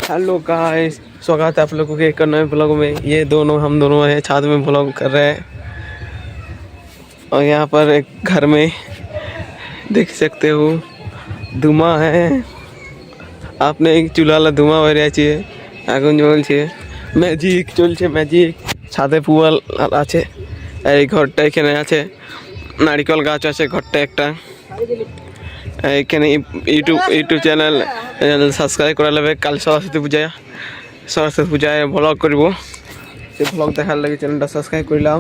Hello guys, स्वागत है आप लोगों के एक नए ब्लॉग में। ये दोनों हम दोनों हैं छात में ब्लॉग कर रहे हैं और यहाँ पर एक घर में देख सकते हो धुआं है। आपने एक चूल्हा धुआं बेरिया चाहिए আগুন জ্বলছে ম্যাজিক চলছে ম্যাজিক ছাদে পুয়াল আছে এই ঘরটা এখানে আছে নারকেল গাছ আছে ঘরটা একটা এখানে ইউটিউব চ্যানেল সাবস্ক্রাইব করা লাগবে কাল সরস্বতী পূজায় ব্লগ করব সে ব্লগ দেখার লাগে চ্যানেলটা সাবস্ক্রাইব করলাম।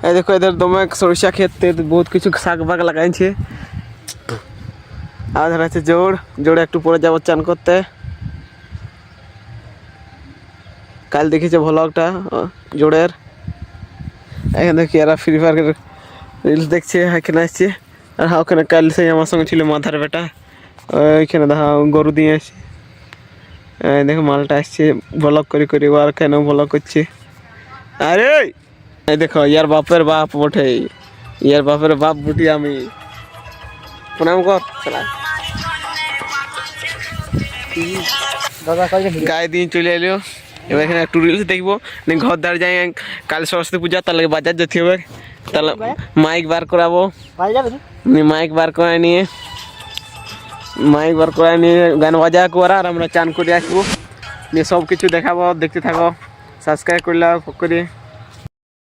এই দেখো এদের দমে সরিষা ক্ষেতে বহুত কিছু শাক বাগ লাগাইছে আর আছে জোড় একটু পরে যাবো চান করতে। কাল দেখেছে ব্লগটা জোড়ের এখানে দেখি এরা ফ্রি ফায়ার রিলস দেখছে এখানে আসছে আর ওখানে কাল সেই আমার সঙ্গে ছিল মাথার বেটা ওইখানে দেখা গরু দিয়ে আসছে দেখো মালটা আসছে ব্লগ করে আর কেন ব্লগ করছে। আরে এই দেখো ইয়ার বাপের বাপ বটে ইয়ার বাপের বাপ বুটি আমি প্রণাম কর গায়ে দিয়ে চলে এলো। এবার এখানে একটু রিলস দেখবো ঘর দ্বার যাই কাল সরস্বতী পূজা তার লাগে বাজার যেতে হবে তাহলে মাইক বার করাবো মাইক বার করে নিয়ে গান বাজা করা আর আমরা চান করে আসবো নিয়ে সব কিছু দেখাবো দেখতে থাকো সাবস্ক্রাইব করলে করে।